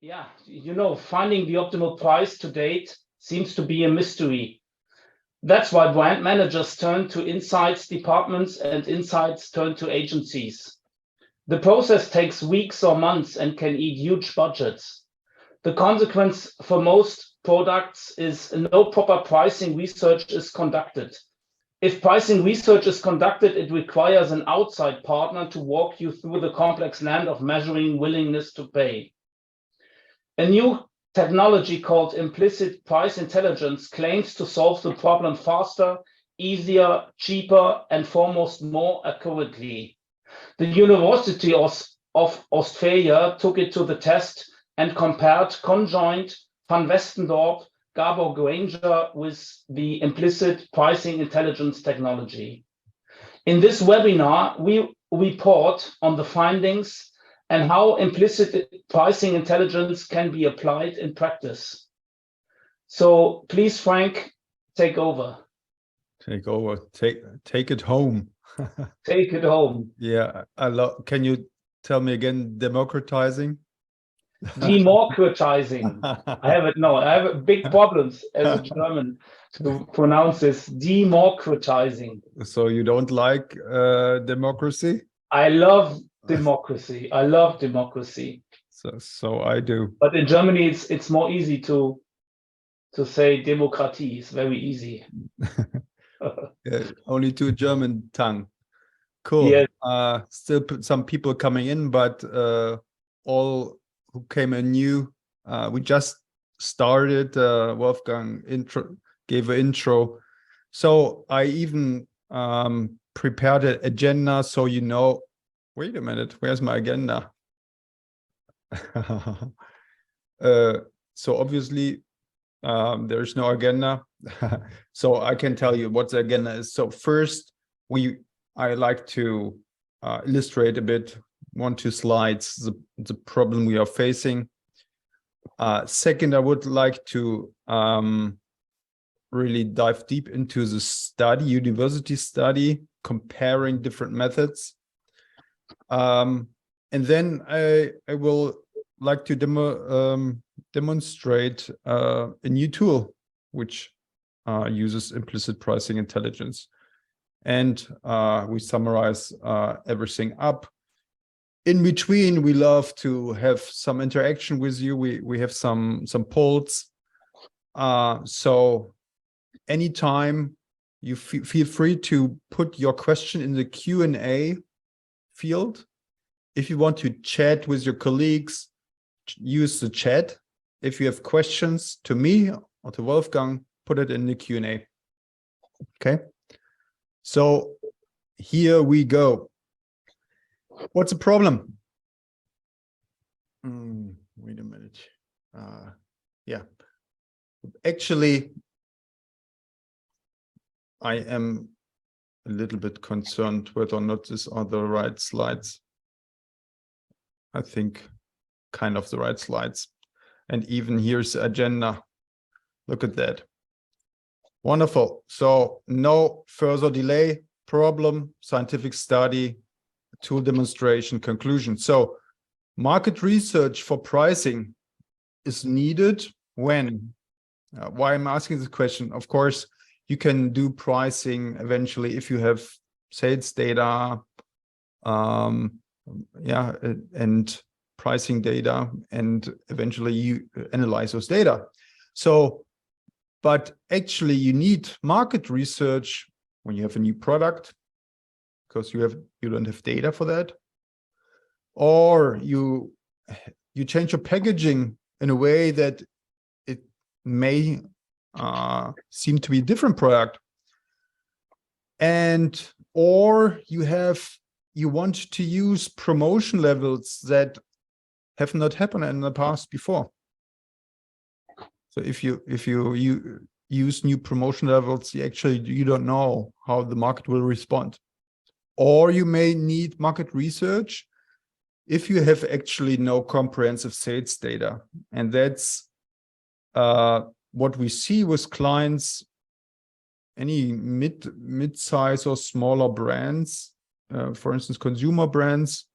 Yeah, finding the optimal price to date seems to be a mystery. That's why brand managers turn to insights departments and insights turn to agencies. The process takes weeks or months and can eat huge budgets. The consequence for most products is no proper pricing research is conducted. If pricing research is conducted, it requires an outside partner to walk you through the complex land of measuring willingness to pay. A new technology called Implicit Price Intelligence claims to solve the problem faster, easier, cheaper, and foremost more accurately. The University of Ostfalia took it to the test and compared Conjoint, Van-Westendorp, Gabor Granger with the Implicit Pricing Intelligence technology. In this webinar, we report on the findings and how implicit pricing intelligence can be applied in practice. So please, Frank, take over. Take over. Take it home. Take it home. Yeah, can you tell me again, democratizing? Democratizing. I have big problems as a German to pronounce this. Democratizing. So you don't like democracy? I love democracy. I love democracy. So I do. But in Germany, it's more easy to say Democratie. Very easy. Yeah, only two German tongue. Cool. Yes. Still some people coming in, but all who came in new. We just started. Wolfgang gave an intro. So I even prepared an agenda, so you know. Wait a minute, where's my agenda? So obviously there's no agenda. So I can tell you what the agenda is. So first, I like to illustrate a bit, 1-2 slides, the problem we are facing. Second, I would like to really dive deep into the study, university study, comparing different methods. And then I will like to demonstrate a new tool which uses implicit pricing intelligence. And we summarize everything up. In between, we love to have some interaction with you. We have some polls. So anytime you feel free to put your question in the Q&A field. If you want to chat with your colleagues, use the chat. If you have questions to me or to Wolfgang, put it in the Q&A. Okay. So here we go. What's the problem? Wait a minute. Yeah. Actually, I am a little bit concerned whether or not these are the right slides. I think kind of the right slides. And even here's the agenda. Look at that. Wonderful. So no further delay. Problem, scientific study, tool demonstration, conclusion. So market research for pricing is needed when? Why I'm asking this question? Of course, you can do pricing eventually if you have sales data, yeah, and pricing data, and eventually you analyze those data. So, but actually you need market research when you have a new product, because you don't have data for that, or you change your packaging in a way that it may seem to be a different product, and or you want to use promotion levels that have not happened in the past before. So if you use new promotion levels, you don't know how the market will respond. Or you may need market research if you have actually no comprehensive sales data. And that's what we see with clients, any mid-size or smaller brands, for instance, consumer brands.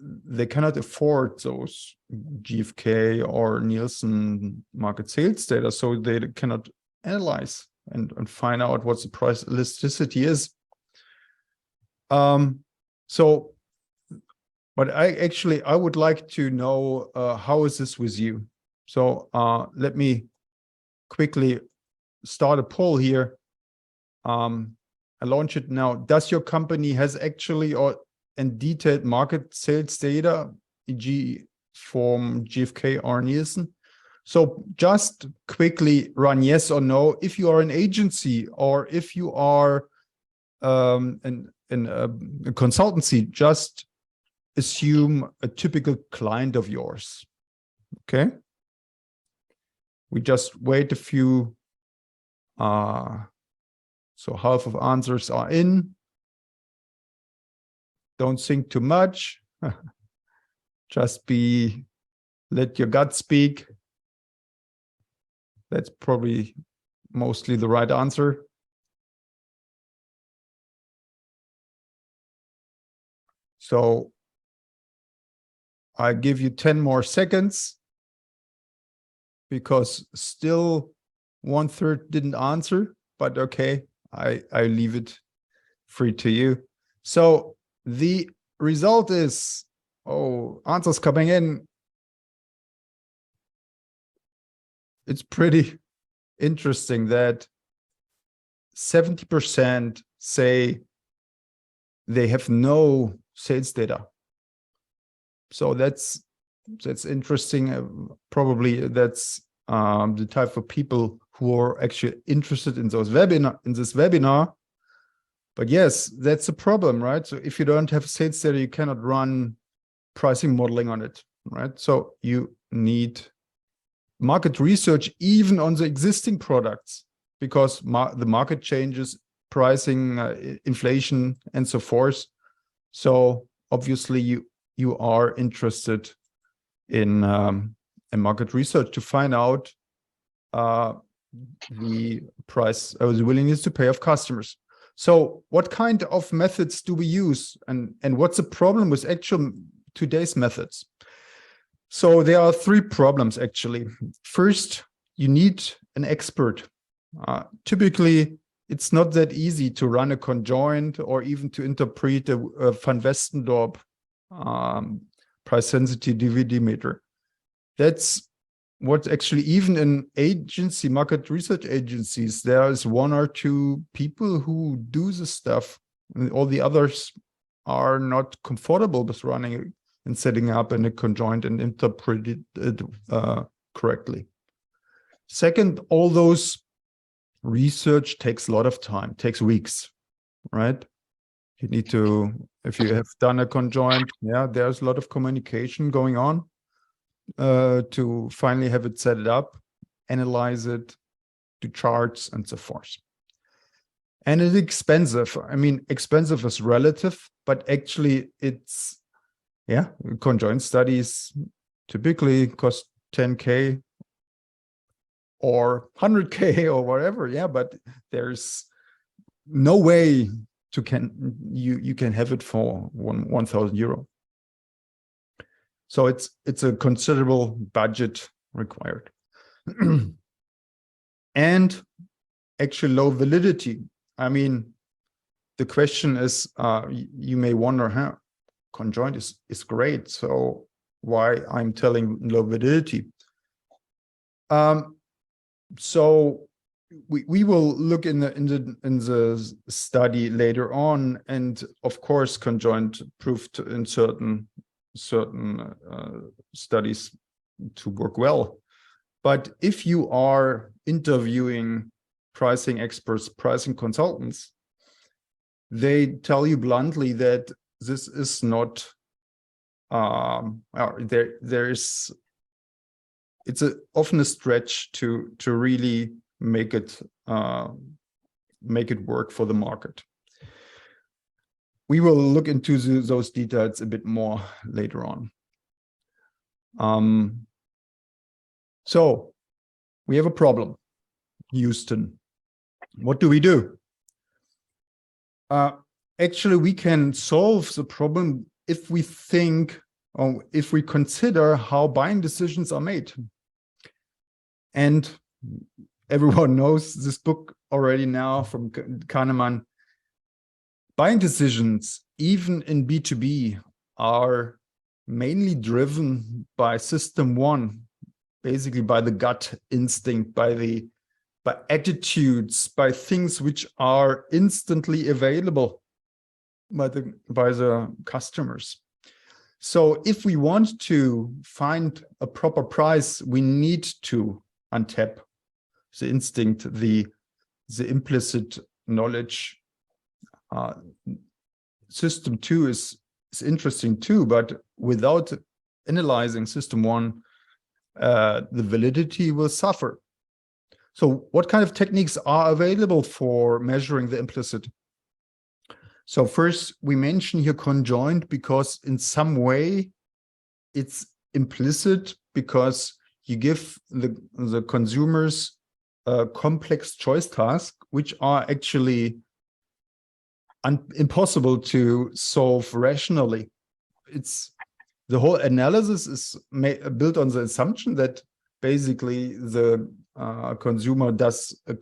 they cannot afford those GfK or Nielsen market sales data, so they cannot analyze and find out what the price elasticity is. So, but I would like to know how is this with you? So let me quickly start a poll here. I launch it now. Does your company has actually and detailed market sales data, e.g. from GfK or Nielsen? So just quickly run yes or no. If you are an agency or if you are a consultancy, just assume a typical client of yours. Okay. We just wait a few. So half of answers are in. Don't think too much. Just let your gut speak. That's probably mostly the right answer. So I give you 10 more seconds because still 1/3 didn't answer, but okay, I leave it free to you. So the result is, answers coming in. It's pretty interesting that 70% say they have no sales data. So that's interesting. Probably that's the type of people who are actually interested in this webinar. But yes, that's a problem, right? So if you don't have sales data, you cannot run pricing modeling on it, right? So you need market research even on the existing products, because the market changes, pricing, inflation, and so forth. So obviously you are interested in market research to find out the price or the willingness to pay of customers. So what kind of methods do we use, and what's the problem with actual today's methods? So there are 3 problems actually. First, you need an expert. Typically, it's not that easy to run a conjoint or even to interpret a Van-Westendorp price sensitivity meter. That's what actually, even in market research agencies, there is 1 or 2 people who do this stuff, and all the others are not comfortable with running and setting up in a conjoint and interpret it correctly. Second, all those research takes a lot of time, takes weeks, right? You need to, if you have done a conjoint, there's a lot of communication going on to finally have it set up, analyze it, do charts, and so forth. And it's expensive. I mean, expensive is relative, but actually it's, conjoint studies typically cost 10K or 100K or whatever, but there's no way you can have it for 1,000 euro. So it's a considerable budget required. And actually low validity. I mean, the question is, you may wonder, conjoint is great, so why I'm telling low validity? So we will look in the study later on, and of course conjoint proved in certain studies to work well. But if you are interviewing pricing experts, pricing consultants, they tell you bluntly that this is not it's often a stretch to really make it work for the market. We will look into those details a bit more later on. So we have a problem, Houston. What do we do? Actually, we can solve the problem if we think if we consider how buying decisions are made. And everyone knows this book already now from Kahneman. Buying decisions, even in B2B, are mainly driven by system one, basically by the gut instinct, by attitudes, by things which are instantly available by the customers. So if we want to find a proper price, we need to untap the instinct, the implicit knowledge. System two is interesting too, but without analyzing system one, the validity will suffer. So what kind of techniques are available for measuring the implicit? So first, we mention here conjoint because in some way it's implicit, because you give the consumers a complex choice task, which are actually impossible to solve rationally. The whole analysis is built on the assumption that basically the consumer does a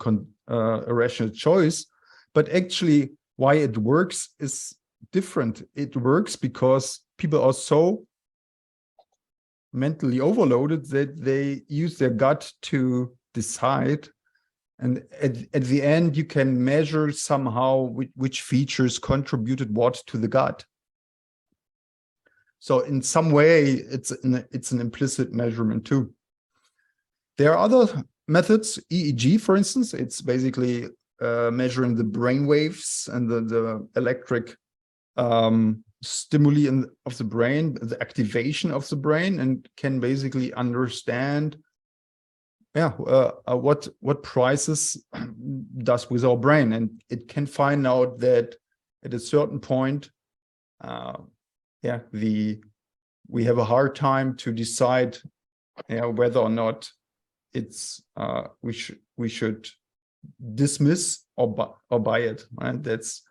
rational choice, but actually why it works is different. It works because people are so mentally overloaded that they use their gut to decide. And at the end, you can measure somehow which features contributed what to the gut. So in some way, it's an implicit measurement too. There are other methods, EEG, for instance. It's basically measuring the brain waves and the electric stimuli of the brain, the activation of the brain, and can basically understand what prices does with our brain. And it can find out that at a certain point, we have a hard time to decide whether or not it's we should dismiss or buy it. And that's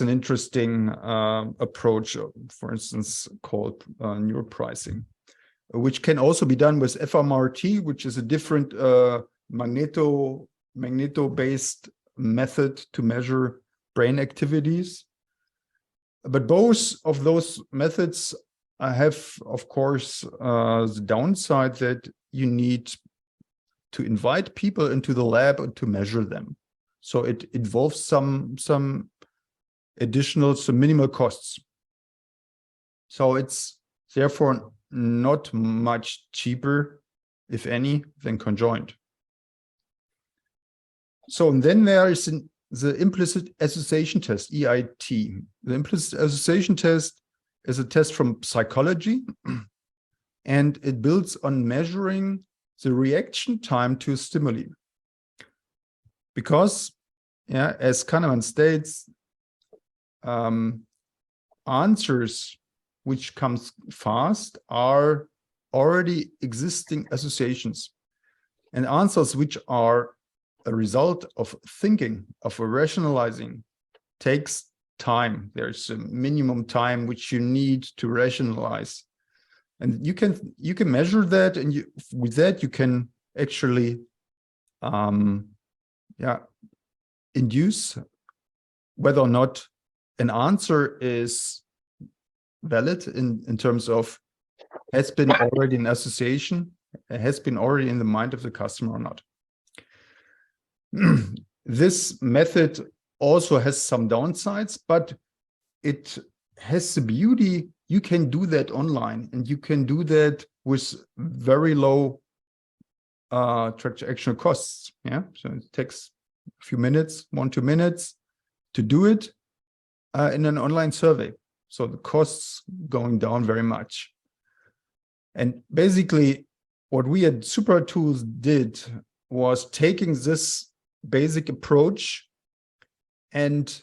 an interesting approach, for instance, called neuropricing, which can also be done with fMRT, which is a different magneto-based method to measure brain activities. But both of those methods have, of course, the downside that you need to invite people into the lab and to measure them. So it involves some minimal costs. So it's therefore not much cheaper, if any, than conjoint. So then there is the implicit association test, EIT. The implicit association test is a test from psychology, and it builds on measuring the reaction time to stimuli. Because, as Kahneman states, answers which comes fast are already existing associations, and answers which are a result of thinking, of rationalizing, takes time. There's a minimum time which you need to rationalize, and you can measure that, and with that you can actually induce whether or not an answer is valid in terms of has been already an association, has been already in the mind of the customer or not. This method also has some downsides, but it has the beauty you can do that online, and you can do that with very low transactional costs. So it takes a few minutes, 1-2 minutes to do it in an online survey. So the costs going down very much. And basically what we at Super Tools did was taking this basic approach and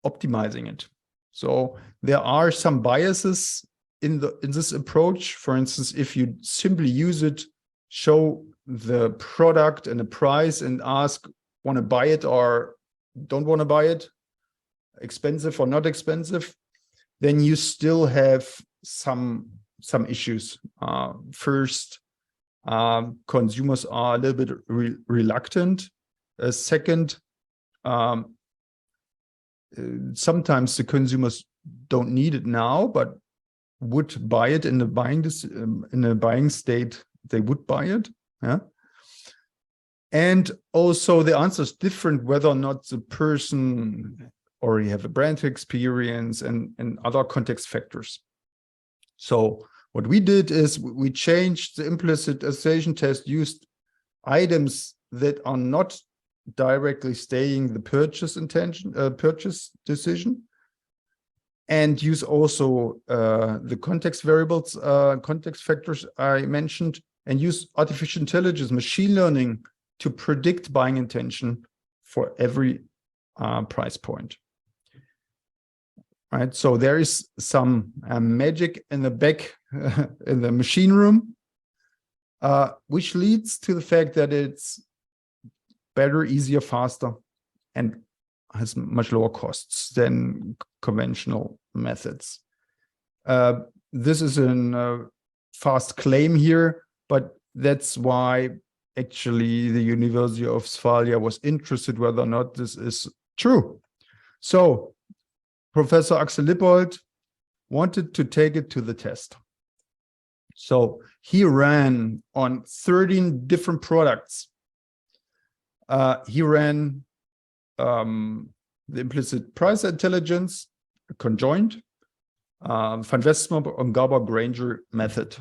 optimizing it. So there are some biases in this approach. For instance, if you simply use it, show the product and the price and ask, want to buy it or don't want to buy it, expensive or not expensive, then you still have some issues. First, consumers are a little bit reluctant. Second, sometimes the consumers don't need it now, but would buy it in a buying state. They would buy it. Yeah. And also the answer is different whether or not the person already have a brand experience and other context factors. So what we did is we changed the implicit association test, used items that are not directly stating the purchase intention, purchase decision, and use also the context variables, context factors I mentioned, and use artificial intelligence, machine learning, to predict buying intention for every price point. Right, so there is some magic in the back in the machine room, which leads to the fact that it's better, easier, faster, and has much lower costs than conventional methods. This is a fast claim here, but that's why actually the University of Ostfalia was interested whether or not this is true. So Professor Axel Lippold wanted to take it to the test. So he ran on 13 different products. He ran the Implicit Price Intelligence, Conjoint, Van-Westendorp and Gabor Granger method.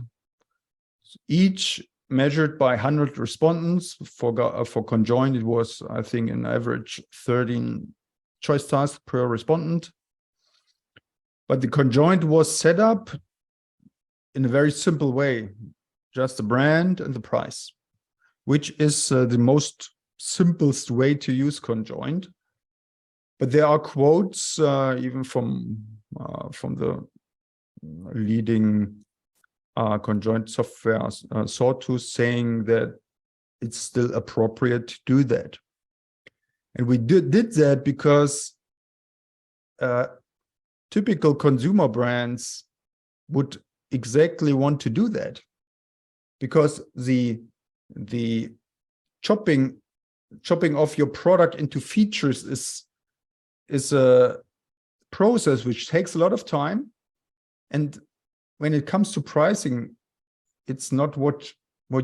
Each measured by 100 respondents. For Conjoint, it was, I think, an average 13 choice tasks per respondent. But the Conjoint was set up in a very simple way, just the brand and the price, which is the most simplest way to use Conjoint. But there are quotes even from the leading Conjoint software sawtooth saying that it's still appropriate to do that. And we did that because typical consumer brands would exactly want to do that, because the chopping off your product into features is a process which takes a lot of time, and when it comes to pricing, it's not what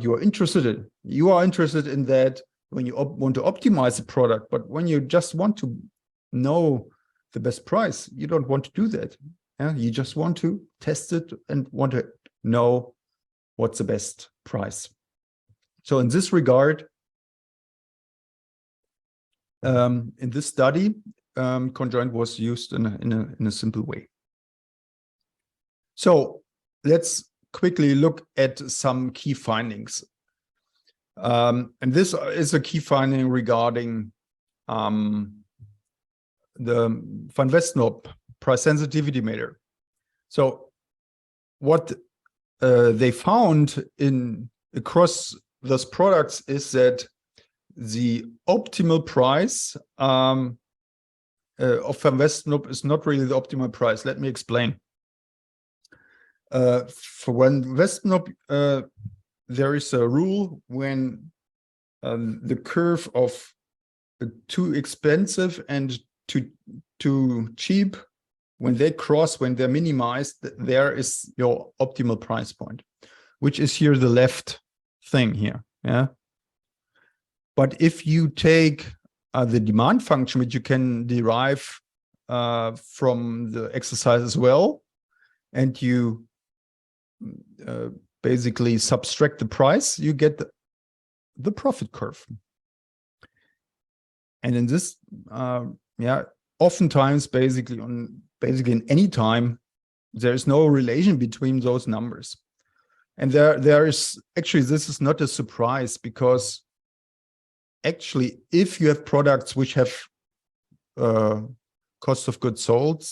you are interested in. You are interested in that when you want to optimize the product, but when you just want to know the best price, you don't want to do that. Yeah? You just want to test it and want to know what's the best price. So in this regard, in this study, Conjoint was used in a simple way. So let's quickly look at some key findings. And this is a key finding regarding the Van-Westendorp price sensitivity meter. So what they found across those products is that the optimal price of Van-Westendorp is not really the optimal price. Let me explain. For Van-Westendorp, there is a rule when the curve of too expensive and too cheap, when they cross, when they're minimized, there is your optimal price point, which is here the left thing here. Yeah. But if you take the demand function, which you can derive from the exercise as well, and you basically subtract the price, you get the profit curve. And in this, oftentimes, basically in any time, there is no relation between those numbers. And there is actually, this is not a surprise, because actually, if you have products which have cost of goods sold,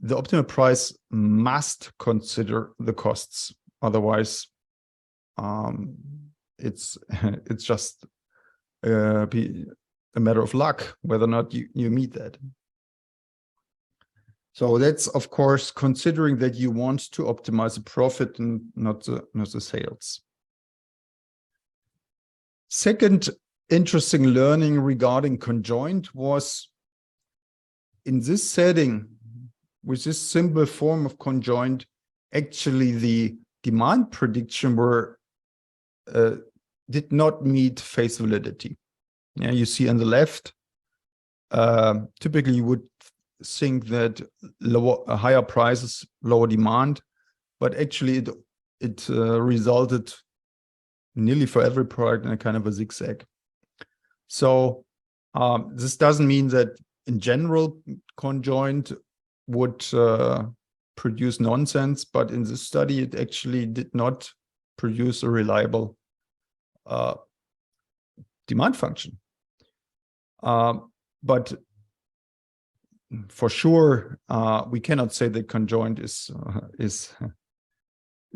the optimal price must consider the costs. Otherwise, it's just a matter of luck whether or not you meet that. So that's, of course, considering that you want to optimize the profit and not the sales. Second interesting learning regarding Conjoint was in this setting, with this simple form of Conjoint, actually the demand prediction did not meet face validity. Yeah, you see on the left, typically you would think that higher prices, lower demand, but actually it resulted nearly for every product in a kind of a zigzag. So this doesn't mean that in general Conjoint would produce nonsense, but in this study it actually did not produce a reliable demand function. But for sure, we cannot say that Conjoint is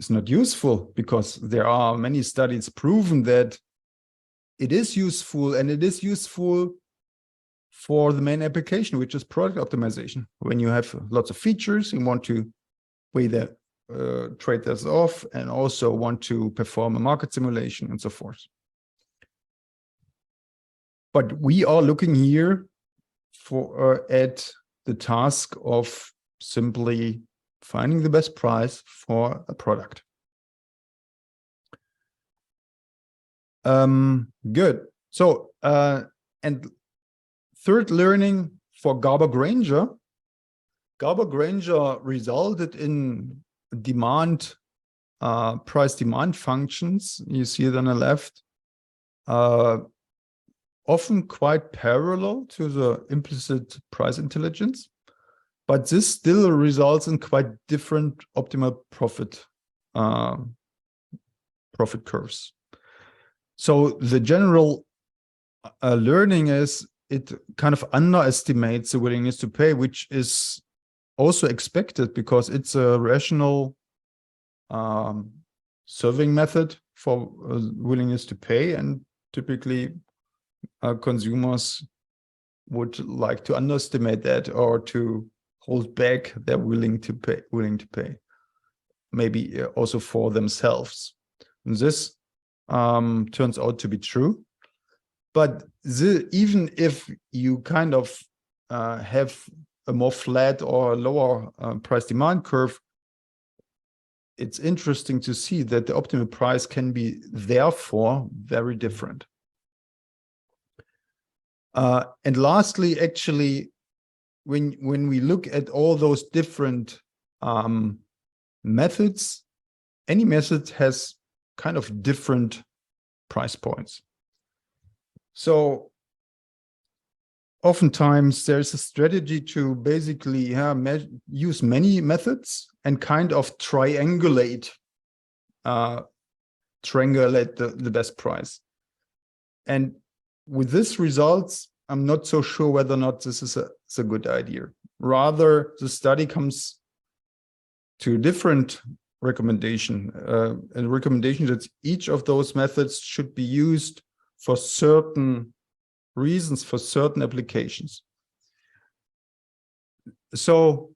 not useful, because there are many studies proven that it is useful, and it is useful for the main application, which is product optimization. When you have lots of features, you want to weigh the trade-offs off, and also want to perform a market simulation and so forth. But we are looking here at the task of simply finding the best price for a product. Good. So, and third learning for Gabor Granger. Gabor Granger resulted in demand, price demand functions. You see it on the left. Often quite parallel to the implicit price intelligence, but this still results in quite different optimal profit curves. So the general learning is it kind of underestimates the willingness to pay, which is also expected because it's a rational serving method for willingness to pay, and typically consumers would like to underestimate that, or to hold back their willing to pay, maybe also for themselves. And this turns out to be true. But even if you kind of have a more flat or lower price demand curve, it's interesting to see that the optimal price can be therefore very different. And lastly, actually, when we look at all those different methods, any method has kind of different price points. So oftentimes there's a strategy to basically use many methods and kind of triangulate the best price. And with this results, I'm not so sure whether or not this is a good idea. Rather, the study comes to a different recommendation, a recommendation that each of those methods should be used for certain reasons, for certain applications. So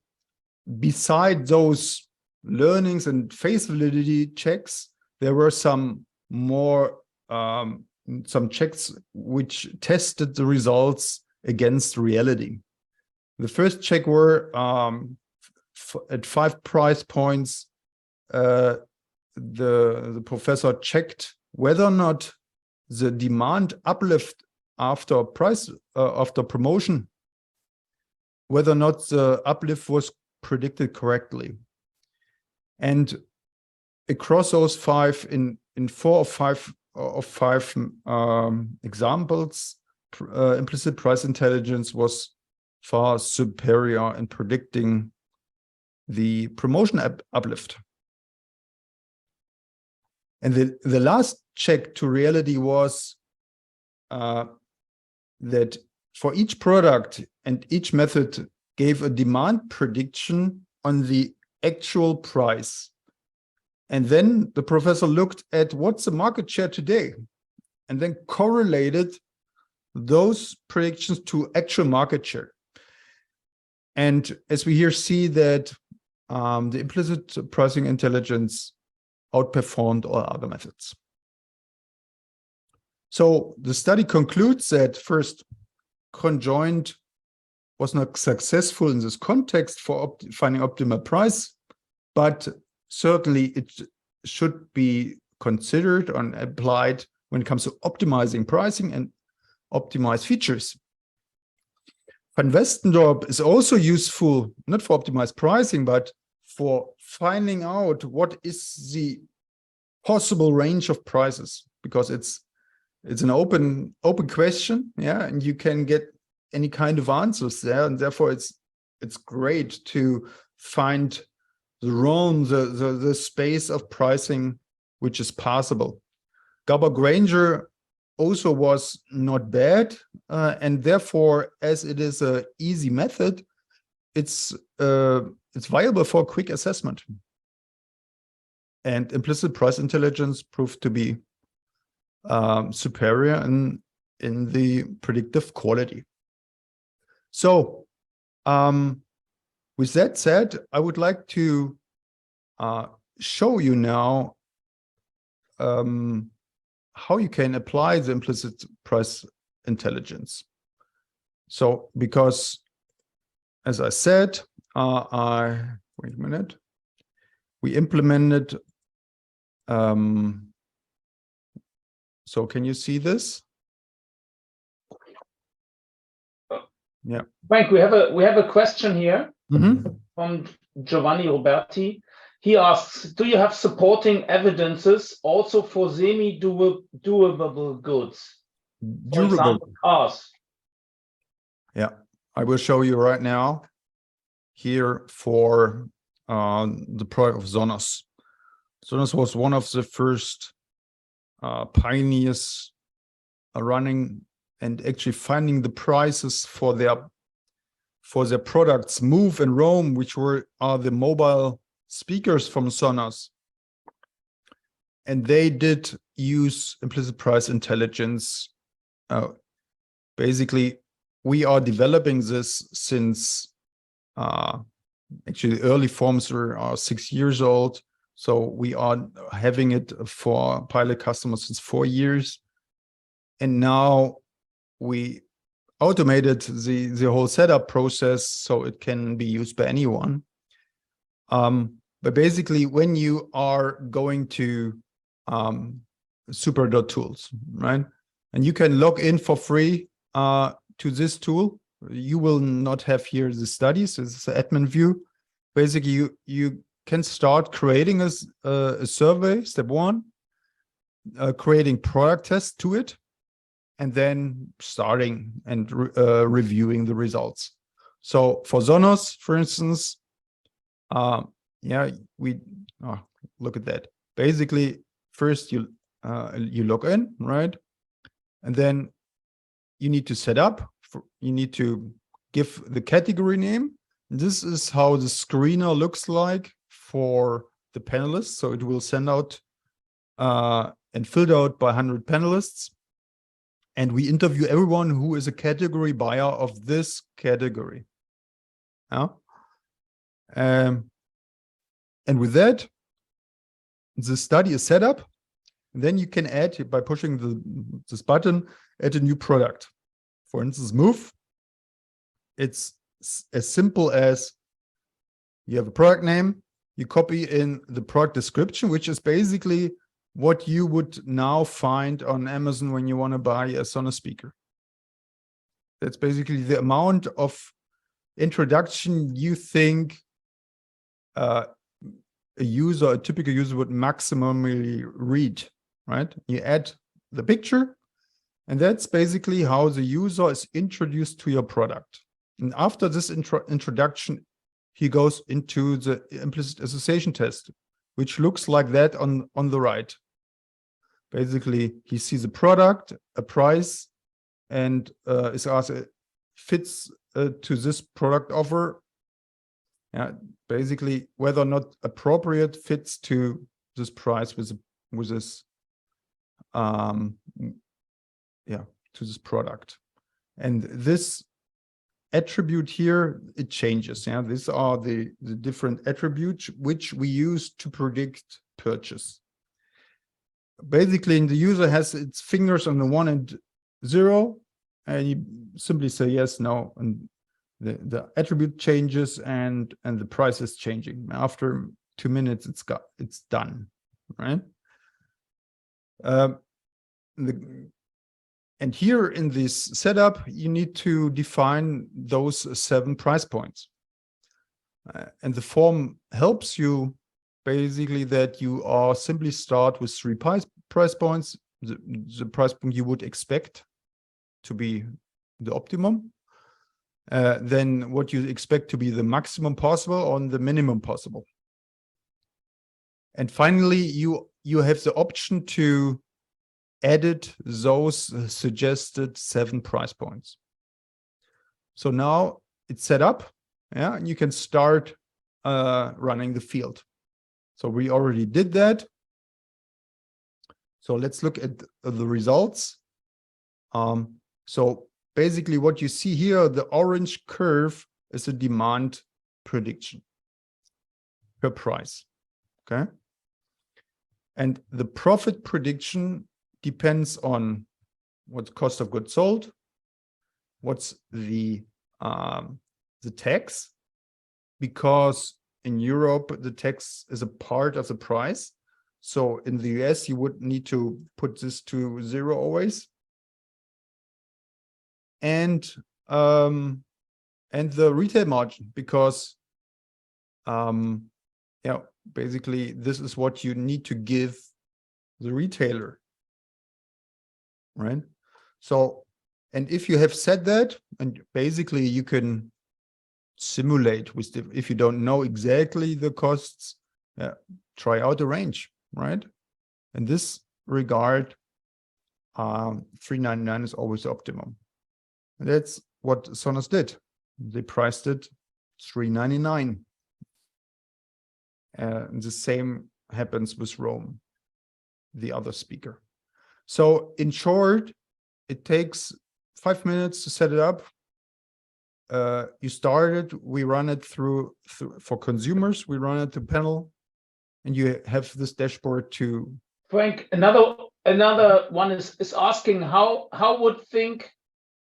beside those learnings and face validity checks, there were some more some checks which tested the results against reality. The first check were at 5 price points, the professor checked whether or not the demand uplift after promotion, whether or not the uplift was predicted correctly. And across those 5, in 4 of 5 examples, implicit price intelligence was far superior in predicting the promotion uplift. And the last check to reality was that for each product and each method gave a demand prediction on the actual price. And then the professor looked at what's the market share today, and then correlated those predictions to actual market share. And as we here see that the implicit pricing intelligence outperformed all other methods. So the study concludes that first, Conjoint was not successful in this context for finding optimal price, but certainly it should be considered and applied when it comes to optimizing pricing and optimize features. Van-Westendorp is also useful, not for optimized pricing, but for finding out what is the possible range of prices, because it's an open question, yeah, and you can get any kind of answers there, and therefore it's great to find the realm, the space of pricing which is possible. Gabor Granger also was not bad, and therefore, as it is an easy method, it's viable for a quick assessment. And implicit price intelligence proved to be superior in the predictive quality. So, with that said, I would like to show you now how you can apply the implicit price intelligence. So, because as I said, wait a minute, we implemented. So can you see this? Yeah. Frank, we have a question here from Giovanni Roberti. He asks, do you have supporting evidences also for semi-durable goods? For example, cars. Yeah, I will show you right now here for the product of Sonos. Sonos was one of the first pioneers running and actually finding the prices for their products Move and Roam, which are the mobile speakers from Sonos. And they did use implicit price intelligence. Basically, we are developing this since actually the early forms are 6 years old. So we are having it for pilot customers since 4 years. And now we automated the whole setup process so it can be used by anyone. But basically, when you are going to super.tools, right? And you can log in for free to this tool. You will not have here the studies. This is the admin view. Basically, you can start creating a survey, step one, creating product tests to it, and then starting and reviewing the results. So for Sonos, for instance, yeah, look at that. Basically, first you log in, right? And then you need to set up. You need to give the category name. This is how the screener looks like for the panelists. So it will send out and filled out by 100 panelists. And we interview everyone who is a category buyer of this category. Yeah. And with that, the study is set up. Then you can add, by pushing this button, add a new product. For instance, Move. It's as simple as you have a product name, you copy in the product description, which is basically what you would now find on Amazon when you want to buy a Sonos speaker. That's basically the amount of introduction you think a typical user would maximally read, right? You add the picture, and that's basically how the user is introduced to your product. And after this introduction, he goes into the implicit association test, which looks like that on the right. Basically, he sees a product, a price, and is asked, fits to this product offer. Yeah, basically, whether or not appropriate fits to this price with this, to this product. And this attribute here, it changes. Yeah, these are the different attributes which we use to predict purchase. Basically, the user has its fingers on the 1 and 0, and you simply say yes, no, and the attribute changes and the price is changing. After 2 minutes, it's done, right? And here in this setup, you need to define those 7 price points. And the form helps you basically that you are simply start with 3 price points, the price point you would expect to be the optimum. Then what you expect to be the maximum possible on the minimum possible. And finally, you have the option to edit those suggested 7 price points. So now it's set up, yeah, and you can start running the field. So we already did that. So let's look at the results. So basically what you see here, the orange curve is a demand prediction per price, okay? And the profit prediction depends on what's cost of goods sold, what's the tax, because in Europe, the tax is a part of the price. So in the US, you would need to put this to 0 always. And the retail margin, because yeah, basically this is what you need to give the retailer, right? So, and if you have said that, and basically you can simulate with the, if you don't know exactly the costs, try out a range, right? In this regard, 399 is always optimum. And that's what Sonos did. They priced it 399. And the same happens with Rome, the other speaker. So in short, it takes 5 minutes to set it up. You start it, we run it through for consumers, we run it to panel, and you have this dashboard to. Frank, another one is asking how would think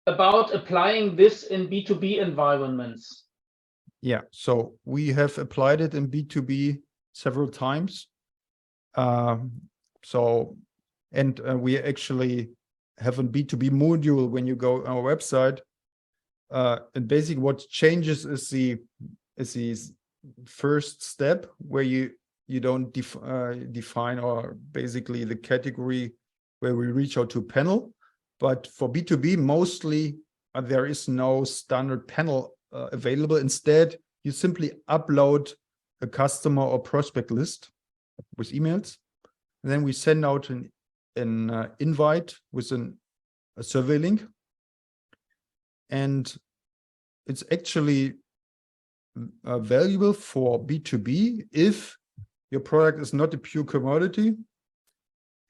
about applying this in B2B environments? Yeah, so we have applied it in B2B several times. We actually have a B2B module when you go on our website. And basically what changes is the first step where you don't define or basically the category where we reach out to panel. But for B2B, mostly there is no standard panel available. Instead, you simply upload a customer or prospect list with emails. And then we send out an invite with a survey link. And it's actually valuable for B2B if your product is not a pure commodity.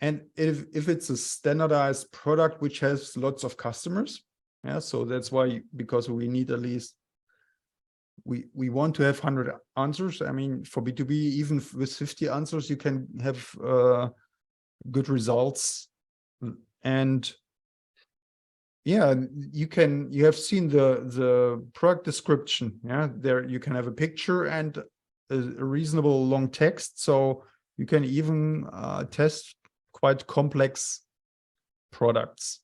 And if it's a standardized product which has lots of customers. Yeah, so that's why, because we need at least, we want to have 100 answers. I mean, for B2B, even with 50 answers, you can have good results. And yeah, you have seen the product description. Yeah, there you can have a picture and a reasonable long text. So you can even test quite complex products.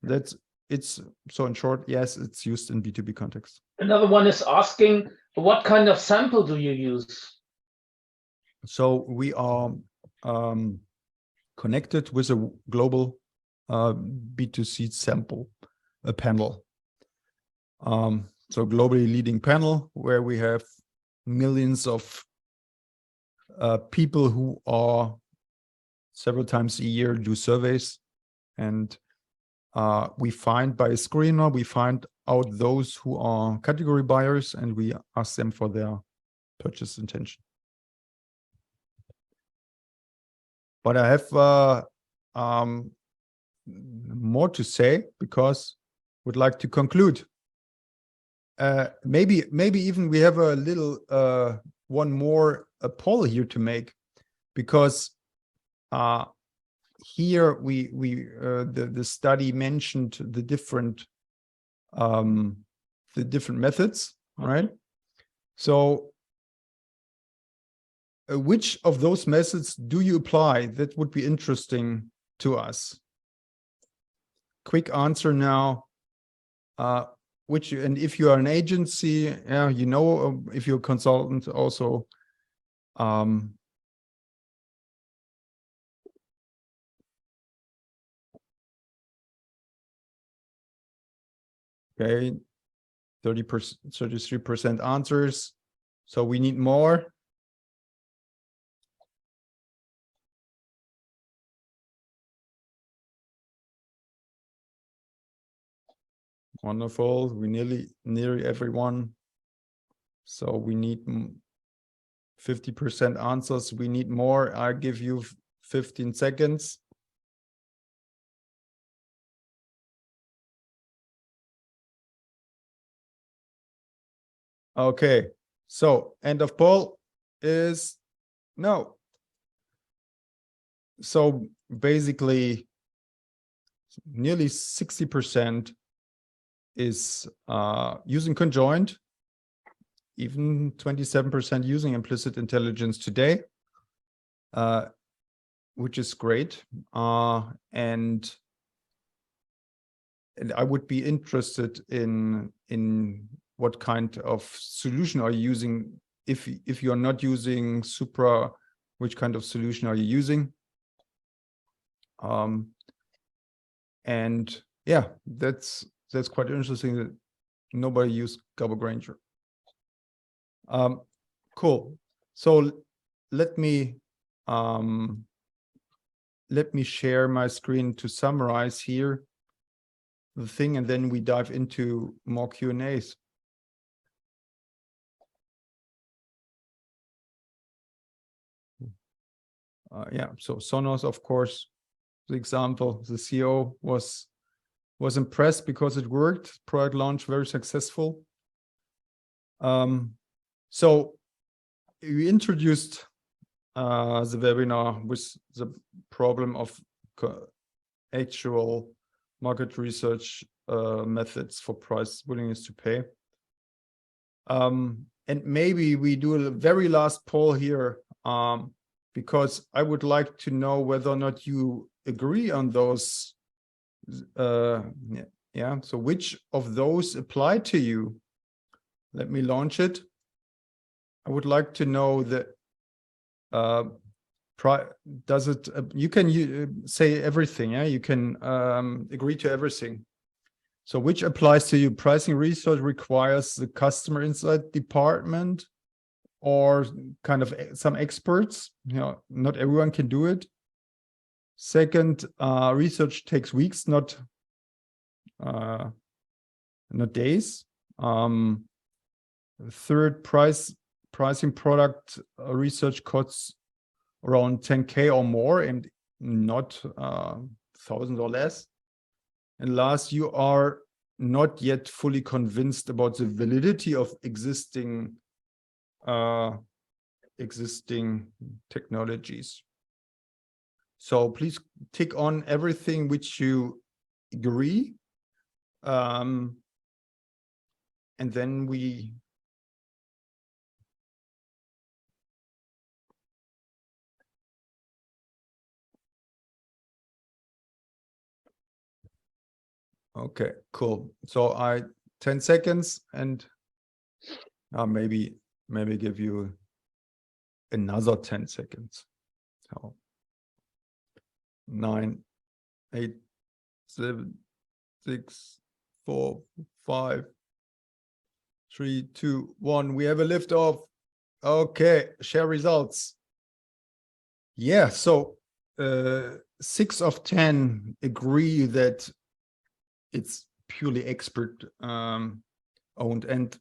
So in short, yes, it's used in B2B context. Another one is asking, what kind of sample do you use? So we are connected with a global B2C sample, a panel. So globally leading panel where we have millions of people who are several times a year do surveys, and we find by a screener, we find out those who are category buyers and we ask them for their purchase intention. But I have more to say because I would like to conclude. maybe even we have a little one more poll here to make, because here the study mentioned the different methods, right? So which of those methods do you apply? That would be interesting to us. Quick answer now. And if you are an agency, yeah, you know, if you're a consultant also, okay, 30%, 33% answers. So we need more. Wonderful. We nearly everyone. So we need 50% answers. We need more. I give you 15 seconds. Okay. So end of poll is no. So basically, nearly 60% is using Conjoint, even 27% using implicit intelligence today, which is great. And I would be interested in what kind of solution are you using. If you're not using Supra, which kind of solution are you using? And yeah, that's quite interesting that nobody used Gabor Granger. Cool. So let me share my screen to summarize here the thing, and then we dive into more Q&As. Yeah, so Sonos, of course, the example, the CEO was impressed because it worked. Product launch very successful. So we introduced the webinar with the problem of actual market research methods for price willingness to pay. And maybe we do a very last poll here, because I would like to know whether or not you agree on those. Yeah, so which of those apply to you? Let me launch it. I would like to know that does it, you can say everything, yeah, you can agree to everything. So which applies to you? Pricing research requires the customer insight department or kind of some experts, you know, not everyone can do it. Second, research takes weeks, not days. Third, pricing product research costs around 10K or more and not thousands or less. And last, you are not yet fully convinced about the validity of existing technologies. So please tick on everything which you agree. And then we okay, cool. So 10 seconds and maybe give you another 10 seconds. So 9, 8, 7, 6, 4, 5, 3, 2, 1. We have a liftoff. Okay, share results. Yeah, so 6 of 10 agree that it's purely expert owned, and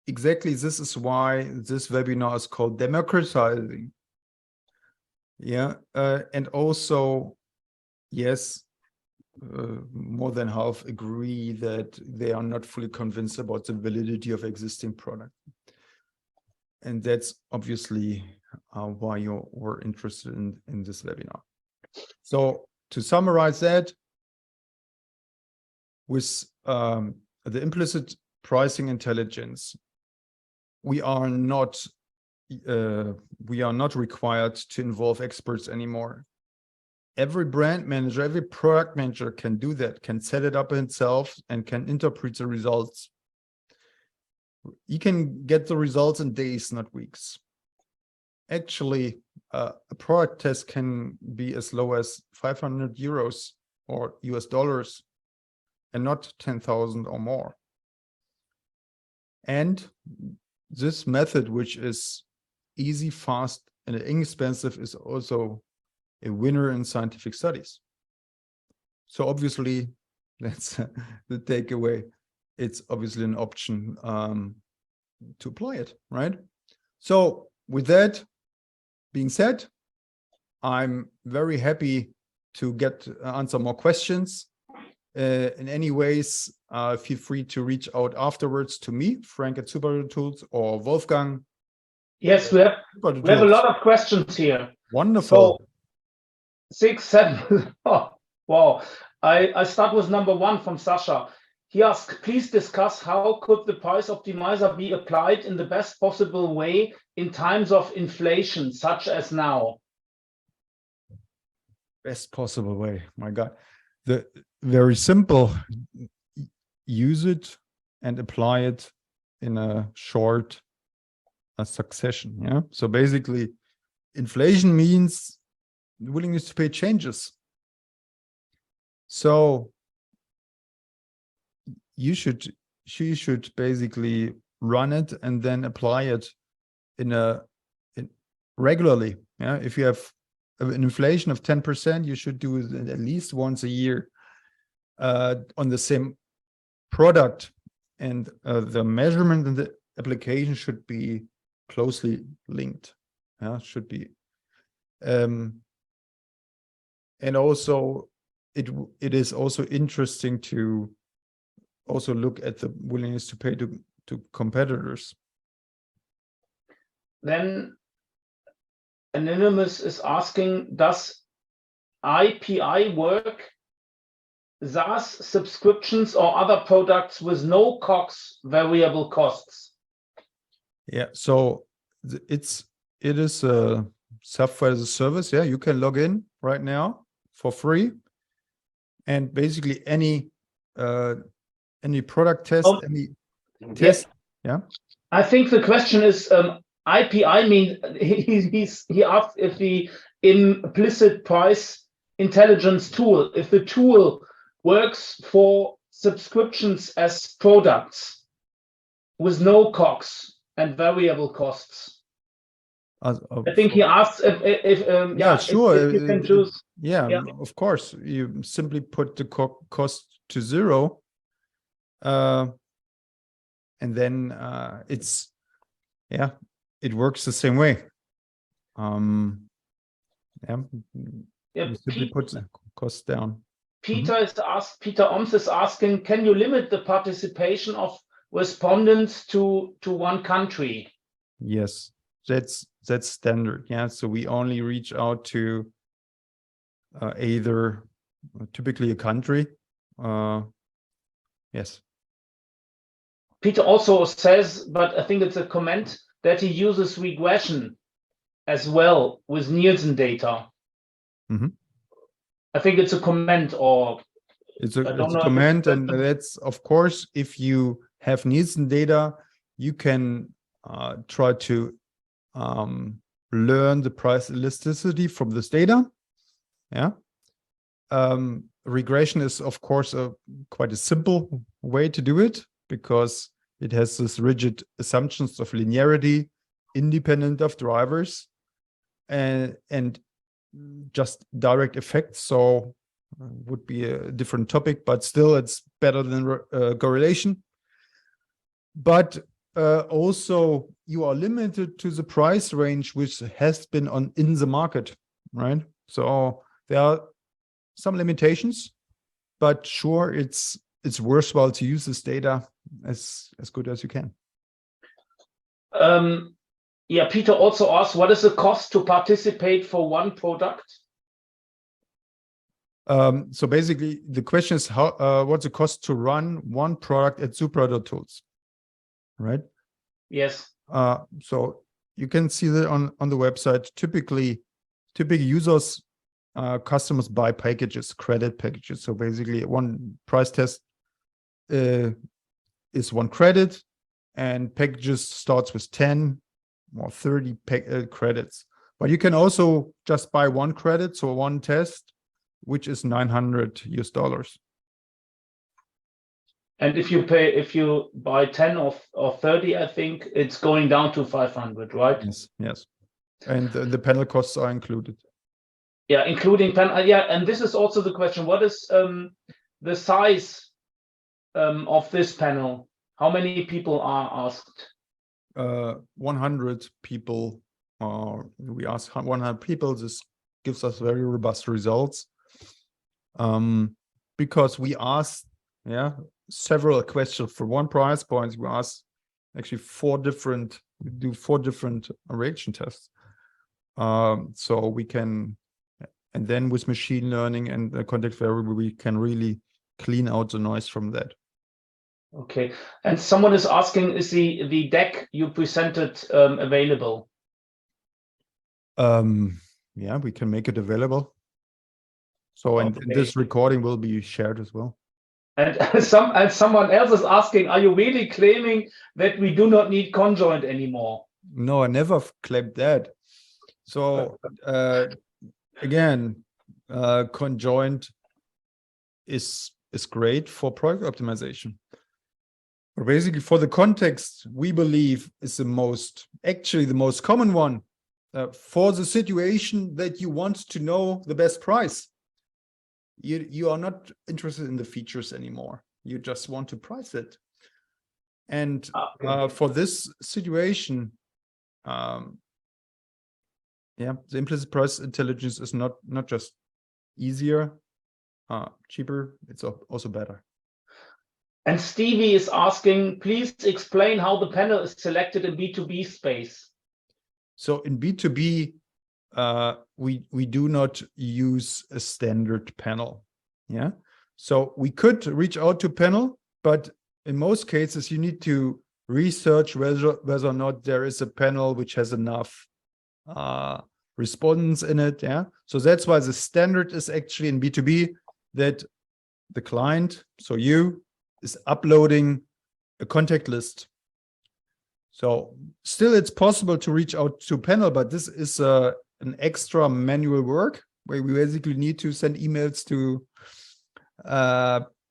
exactly this is why this webinar is called Democratizing. Yeah, and also, yes, more than half agree that they are not fully convinced about the validity of existing product. And that's obviously why you were interested in this webinar. So to summarize that, with the implicit pricing intelligence, we are not required to involve experts anymore. Every brand manager, every product manager can do that, can set it up himself and can interpret the results. You can get the results in days, not weeks. Actually, a product test can be as low as 500 euros or US dollars and not 10,000 or more. And this method, which is easy, fast, and inexpensive, is also a winner in scientific studies. So obviously, that's the takeaway. It's obviously an option to apply it, right? So with that being said, I'm very happy to answer more questions. In any ways, feel free to reach out afterwards to me, Frank at SuperTools, or Wolfgang. Yes, we have a lot of questions here. Wonderful. So 6, 7. Oh, wow. I start with number 1 from Sasha. He asked, please discuss how could the price optimizer be applied in the best possible way in times of inflation, such as now? Best possible way, my God. Very simple. Use it and apply it in a short succession. Yeah. So basically, inflation means willingness to pay changes. So you should basically run it and then apply it regularly. Yeah. If you have an inflation of 10%, you should do it at least once a year on the same product, and the measurement and the application should be closely linked. Yeah, should be, and also it is also interesting to also look at the willingness to pay to competitors. Then Anonymous is asking, does IPI work SaaS subscriptions or other products with no COGS, variable costs? Yeah, so it is a software as a service. Yeah, you can log in right now for free, and basically any product test, any test. Yeah. I think the question is IPI mean he asked if the implicit price intelligence tool, if the tool works for subscriptions as products with no COGS and variable costs. I think he asked if yeah, sure, if you can choose. Yeah, of course. You simply put the cost to 0, and then it works the same way. You simply put the cost down. Peter Oms is asking, can you limit the participation of respondents to one country? Yes, that's standard. Yeah, so we only reach out to either typically a country. Yes. Peter also says, but I think it's a comment, that he uses regression as well with Nielsen data. Mm-hmm. I think it's a comment, or it's a comment, and that's, of course, if you have Nielsen data, you can try to learn the price elasticity from this data. Yeah. Regression is, of course, quite a simple way to do it, because it has this rigid assumptions of linearity, independent of drivers, and just direct effects. So would be a different topic, but still it's better than correlation. But also you are limited to the price range which has been in the market, right? So there are some limitations, but sure, it's worthwhile to use this data as good as you can. Yeah, Peter also asked, what is the cost to participate for one product? So basically, the question is what's the cost to run one product at thru.tools, right? Yes. So you can see that on the website. Typically users, customers buy packages, credit packages. So basically, one price test is one credit, and packages starts with 10 or 30 credits. But you can also just buy one credit, so one test, which is $900. And if you buy 10 or 30, I think it's going down to 500, right? Yes. And the panel costs are included. Yeah, including panel. Yeah, and this is also the question: what is the size of this panel? How many people are asked? 100 people. We asked 100 people. This gives us very robust results. Because we asked, several questions for one price point. We asked actually four different reaction tests. So we can, and then with machine learning and the context variable, we can really clean out the noise from that. Okay, and someone is asking, is the deck you presented available? Yeah, we can make it available. So, and this recording will be shared as well. And someone else is asking, are you really claiming that we do not need Conjoint anymore? No, I never claimed that. So again, Conjoint is great for product optimization. But basically, for the context, we believe is the most common one for the situation that you want to know the best price. You are not interested in the features anymore. You just want to price it. And for this situation, the implicit price intelligence is not just easier, cheaper, it's also better. And Stevie is asking, please explain how the panel is selected in B2B space. So in B2B, we do not use a standard panel. Yeah. So we could reach out to panel, but in most cases, you need to research whether or not there is a panel which has enough respondents in it. Yeah. So that's why the standard is actually in B2B that the client, so you, is uploading a contact list. So still it's possible to reach out to panel, but this is an extra manual work where we basically need to send emails to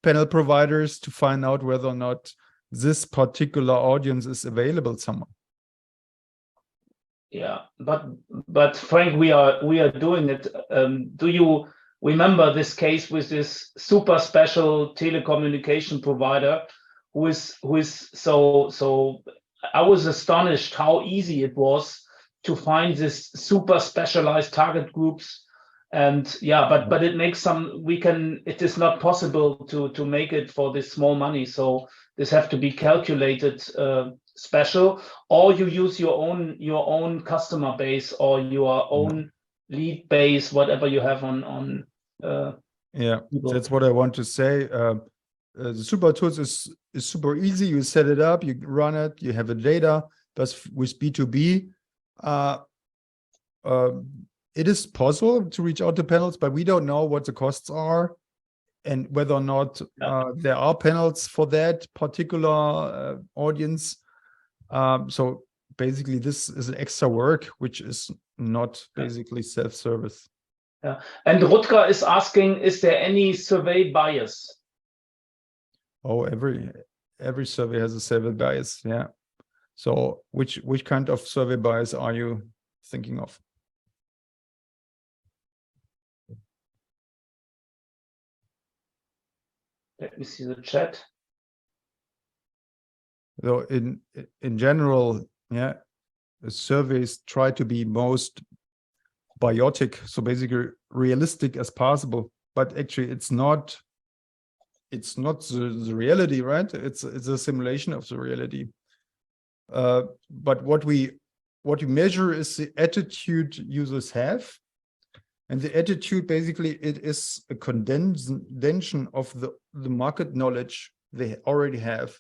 panel providers to find out whether or not this particular audience is available somewhere. Yeah, but Frank, we are doing it. Do you remember this case with this super special telecommunication provider who is so I was astonished how easy it was to find this super specialized target groups. And yeah, but it makes it is not possible to make it for this small money. So this have to be calculated special, or you use your own customer base or your own lead base, whatever you have on people. That's what I want to say. The super tools is super easy. You set it up, you run it, you have the data. But with B2B, it is possible to reach out to panels, but we don't know what the costs are and whether or not there are panels for that particular audience. So basically, this is an extra work, which is not basically self-service. Yeah, and Rutger is asking, is there any survey bias? Oh, every survey has a survey bias. Yeah. So which kind of survey bias are you thinking of? Let me see the chat. So in general, yeah, the surveys try to be most biotic, so basically realistic as possible. But actually, it's not it's not the reality, right? It's a simulation of the reality. But what we measure is the attitude users have. And the attitude, basically, it is a condensation of the market knowledge they already have.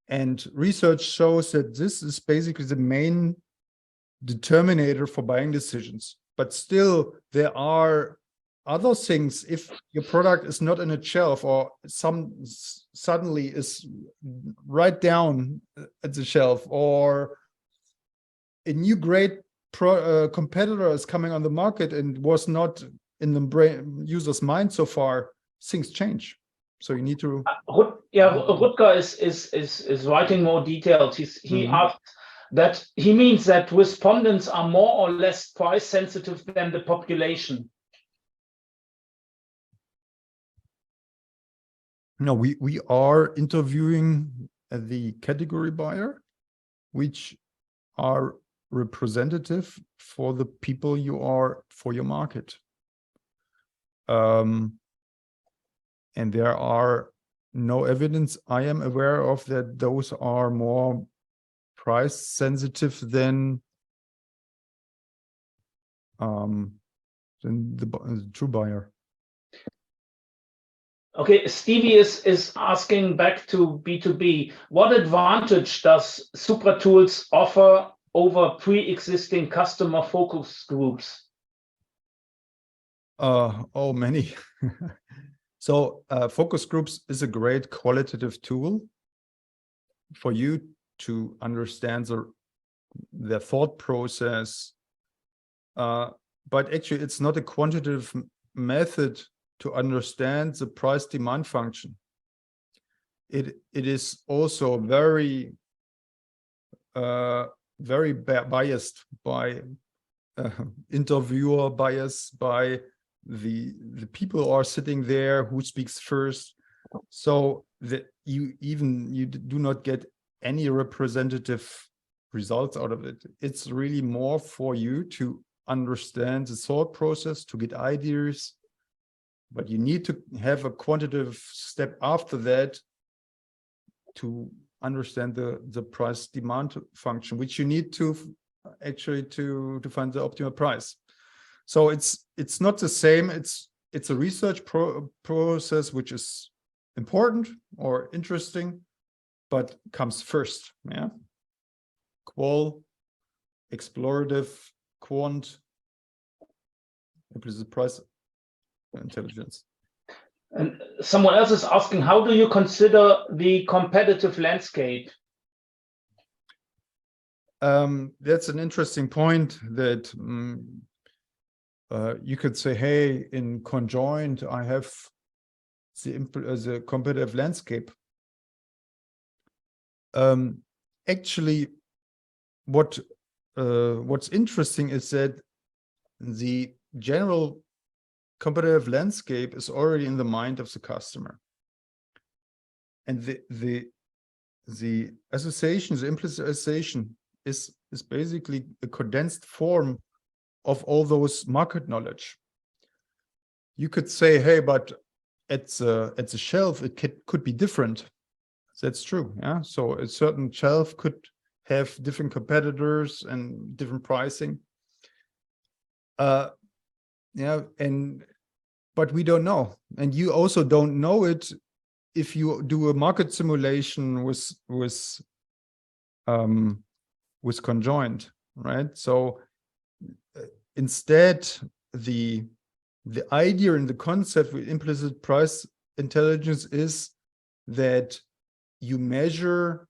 And research shows that this is basically the main determinator for buying decisions. But still, there are other things. If your product is not on a shelf or suddenly is right down at the shelf, or a new great competitor is coming on the market and was not in the user's mind so far, things change. So you need to. Rutger is writing more details. He asked that he means that respondents are more or less price sensitive than the population. No, we are interviewing the category buyer, which are representative for the people you are for your market. And there are no evidence I am aware of that those are more price sensitive than the true buyer. Okay, Stevie is asking back to B2B. What advantage does Supra Tools offer over pre-existing customer focus groups? Oh, many. So focus groups is a great qualitative tool for you to understand their thought process. But actually, it's not a quantitative method to understand the price demand function. It is also very biased by interviewer bias, by the people who are sitting there, who speaks first, so that you do not get any representative results out of it. It's really more for you to understand the thought process, to get ideas, but you need to have a quantitative step after that to understand the price demand function, which you need to actually to find the optimal price. So it's not the same. It's a research process which is important or interesting, but comes first. Yeah, qual, explorative, quant, implicit price intelligence. And someone else is asking, how do you consider the competitive landscape? That's an interesting point that you could say, hey, in Conjoint, I have the competitive landscape. Actually, what's interesting is that the general competitive landscape is already in the mind of the customer, and the association, the implicit association, is basically a condensed form of all those market knowledge. You could say, hey, but at the shelf it could be different. That's true. Yeah, so a certain shelf could have different competitors and different pricing. Yeah, but we don't know, and you also don't know it if you do a market simulation with Conjoint, right? So instead, the idea and the concept with implicit price intelligence is that you measure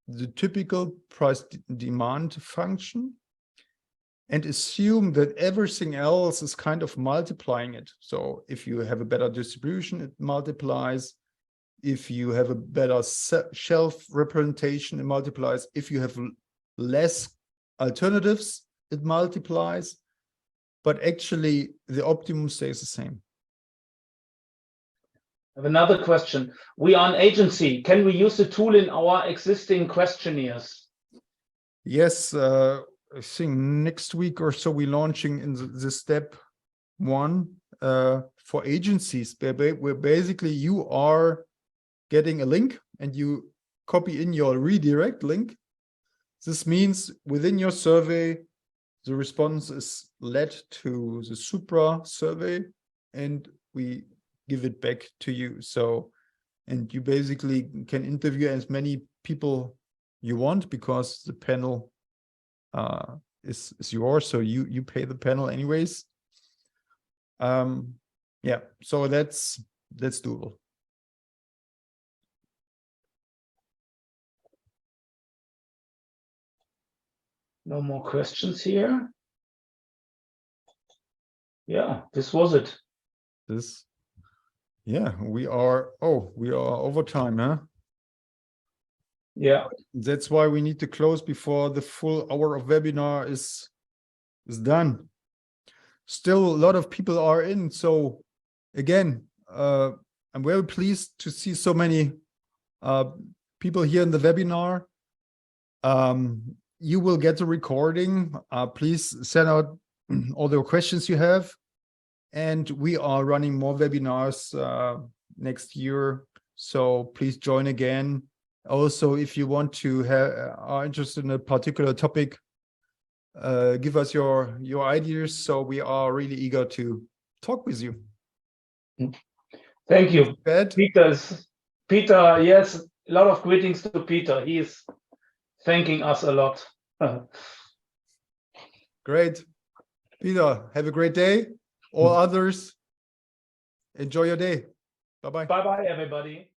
the typical price demand function and assume that everything else is kind of multiplying it. So if you have a better distribution, it multiplies. If you have a better shelf representation, it multiplies. If you have less alternatives, it multiplies. But actually, the optimum stays the same. I have another question. We are an agency. Can we use the tool in our existing questionnaires? Yes, I think next week or so we're launching in the step 1 for agencies, where basically you are getting a link and you copy in your redirect link. This means within your survey, the response is led to the Supra survey and we give it back to you. So, and you basically can interview as many people you want because the panel is yours. So you pay the panel anyways. Yeah, so that's doable. No more questions here. Yeah, this was it. Yeah, we are over time, huh? Yeah. That's why we need to close before the full hour of webinar is done. Still a lot of people are in. So again, I'm very pleased to see so many people here in the webinar. You will get the recording. Please send out all the questions you have. And we are running more webinars next year. So please join again. Also, if you want to are interested in a particular topic, give us your ideas. So we are really eager to talk with you. Thank you, Peter. Yes, a lot of greetings to Peter. He is thanking us a lot. Great. Peter, have a great day. All others, enjoy your day. Bye-bye. Bye-bye, everybody.